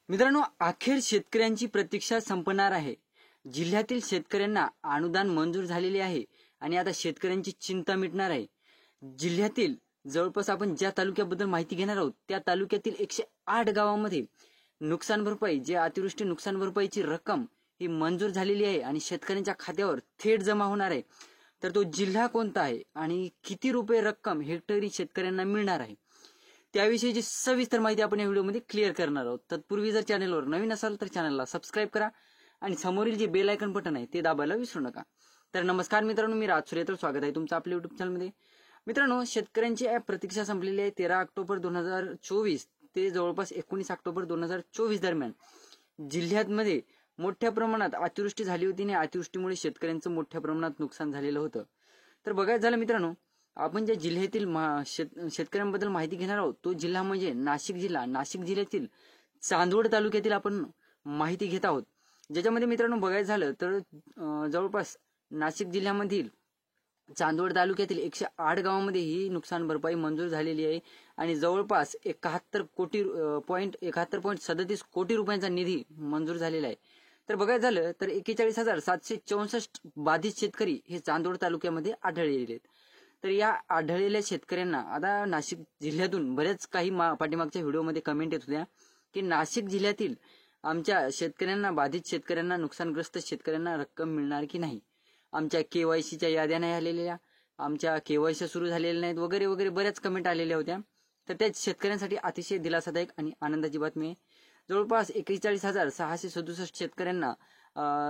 मित्रांनो, अखेर शेतकऱ्यांची प्रतीक्षा संपणार आहे। जिल्ह्यातील शेतकऱ्यांना अनुदान मंजूर झालेले आहे आणि आता शेतकऱ्यांची चिंता मिटणार आहे। जिल्ह्यातील जवळपास आपण ज्या तालुक्याबद्दल माहिती घेणार आहोत त्या तालुक्यातील 108 गावांमध्ये नुकसान भरपाई, जे अतिवृष्टी नुकसान भरपाईची रक्कम ही मंजूर झालेली आहे आणि शेतकऱ्यांच्या खात्यावर थेट जमा होणार आहे। तर तो जिल्हा कोणता आहे आणि किती रुपये रक्कम हेक्टरी शेतकऱ्यांना मिळणार आहे, त्याविषयीची सविस्तर माहिती आपण या व्हिडिओमध्ये क्लिअर करणार आहोत। तत्पूर्वी जर चॅनलवर नवीन असाल तर चॅनलला सबस्क्राईब करा आणि समोरील जे बेल आयकॉन बटन आहे ते दाबायला विसरू नका। तर नमस्कार मित्रांनो, मी राज सूर्य, स्वागत आहे तुमचं आपल्या युट्यूब चॅनलमध्ये। मित्रांनो, शेतकऱ्यांची प्रतीक्षा संपलेली आहे। 13 ऑक्टोबर 2024 ते जवळपास 19 ऑक्टोबर 2024 दरम्यान जिल्ह्यामध्ये मोठ्या प्रमाणात अतिवृष्टी झाली होती आणि अतिवृष्टीमुळे शेतकऱ्यांचं मोठ्या प्रमाणात नुकसान झालेलं होतं। तर बघायचं झालं मित्रांनो, आपण ज्या जिल्ह्यातील शेतकऱ्यांबद्दल माहिती घेणार आहोत तो जिल्हा म्हणजे नाशिक जिल्हा। नाशिक जिल्ह्यातील चांदवड तालुक्यातील आपण माहिती घेत आहोत, ज्याच्यामध्ये मित्रांनो बघायचं झालं तर जवळपास नाशिक जिल्ह्यामधील चांदवड तालुक्यातील 108 गावांमध्ये ही नुकसान भरपाई मंजूर झालेली आहे आणि जवळपास 71.37 कोटी रुपयांचा निधी मंजूर झालेला आहे। तर बघायचं झालं तर 41,764 बाधित शेतकरी हे चांदवड तालुक्यामध्ये आढळलेले आहेत। तर या आढळलेल्या शेतकऱ्यांना आता नाशिक जिल्ह्यातून बऱ्याच काही पाठीमागच्या व्हिडिओमध्ये कमेंट येत होत्या की नाशिक जिल्ह्यातील आमच्या शेतकऱ्यांना, बाधित शेतकऱ्यांना, नुकसानग्रस्त शेतकऱ्यांना रक्कम मिळणार की नाही, आमच्या केवायसीच्या याद्या नाही आलेल्या, आमच्या केवायसी सुरू झालेल्या नाहीत, वगैरे वगैरे बऱ्याच कमेंट आलेल्या होत्या। तर त्या शेतकऱ्यांसाठी अतिशय दिलासादायक आणि आनंदाची बातमी आहे। जवळपास 41,667 शेतकऱ्यांना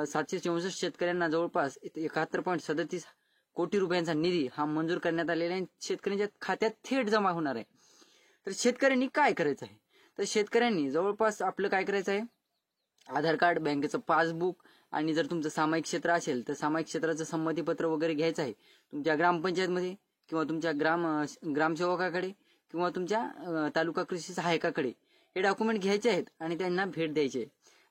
764 शेतकऱ्यांना जवळपास 71.37 कोटी रुपयांचा निधी हा मंजूर करण्यात आलेला आहे, शेतकऱ्यांच्या खात्यात थेट जमा होणार आहे। तर शेतकऱ्यांनी काय करायचं आहे, तर शेतकऱ्यांनी जवळपास आपलं काय करायचं आहे, आधार कार्ड, बँकेचं पासबुक आणि जर तुमचं सामायिक क्षेत्र असेल तर सामायिक क्षेत्राचं संमतीपत्र वगैरे घ्यायचं आहे तुमच्या ग्रामपंचायतमध्ये किंवा तुमच्या ग्रामसेवकाकडे किंवा तुमच्या तालुका कृषी सहाय्यकाकडे हे डॉक्युमेंट घ्यायचे आहेत आणि त्यांना भेट द्यायची आहे।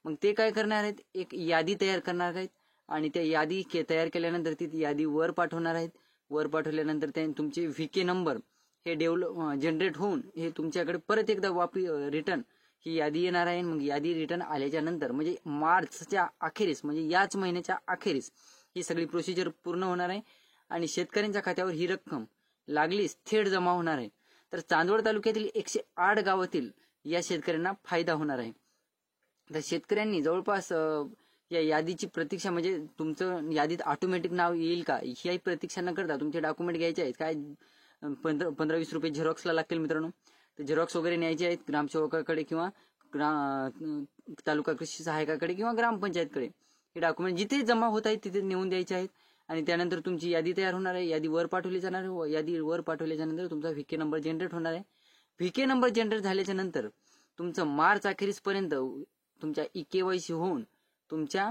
मग ते काय करणार आहेत, एक यादी तयार करणार आहेत आणि त्या यादी तयार केल्यानंतर ती यादी वर पाठवणार आहेत। वर पाठवल्यानंतर तुमचे व्हीके नंबर हे जनरेट होऊन हे तुमच्याकडे परत एकदा रिटर्न ही यादी येणार आहे। मग यादी रिटर्न आल्याच्या नंतर म्हणजे मार्चच्या अखेरीस, म्हणजे याच महिन्याच्या अखेरीस ही सगळी प्रोसिजर पूर्ण होणार आहे आणि शेतकऱ्यांच्या खात्यावर ही रक्कम लागलीच थेट जमा होणार आहे। तर चांदवड तालुक्यातील 108 गावातील या शेतकऱ्यांना फायदा होणार आहे। तर शेतकऱ्यांनी जवळपास या यादीची प्रतीक्षा, म्हणजे तुमचं यादीत ऑटोमॅटिक नाव येईल का ही प्रतीक्षा न करता तुमचे डॉक्युमेंट घ्यायचे आहेत। काय 15-20 रुपये झेरॉक्सला लागतील मित्रांनो, तर झेरॉक्स वगैरे न्यायचे आहेत ग्रामसेवकाकडे किंवा तालुका कृषी सहाय्यकाकडे किंवा ग्रामपंचायतकडे। हे डॉक्युमेंट जिथे जमा होत आहेत तिथे नेऊन द्यायचे आहेत आणि त्यानंतर तुमची यादी तयार होणार आहे। यादी वर पाठवली जाणार आहे। यादी वर पाठवल्याच्या नंतर तुमचा व्हीके नंबर जनरेट होणार आहे। व्हीके नंबर जनरेट झाल्याच्या नंतर तुमचं मार्च अखेरीस पर्यंत तुमच्या केवायसी होऊन तुमच्या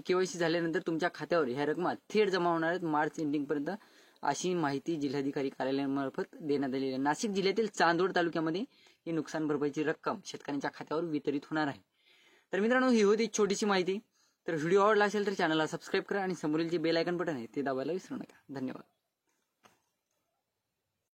केवायसी झाल्यानंतर तुमच्या खात्यावर ह्या रक्कमा थेट जमा होणार आहेत मार्च एंडिंग पर्यंत, अशी माहिती जिल्हाधिकारी कार्यालयामार्फत देण्यात आलेली आहे। नाशिक जिल्ह्यातील चांदवड तालुक्यामध्ये ही नुकसान भरपाईची रक्कम शेतकऱ्यांच्या खात्यावर वितरित होणार आहे। तर मित्रांनो, ही होती छोटीशी माहिती। तर व्हिडिओ आवडला असेल तर चॅनलला सबस्क्राईब करा आणि समोरील जे बेल आयकॉन बटन आहे ते दाबायला विसरू नका। धन्यवाद।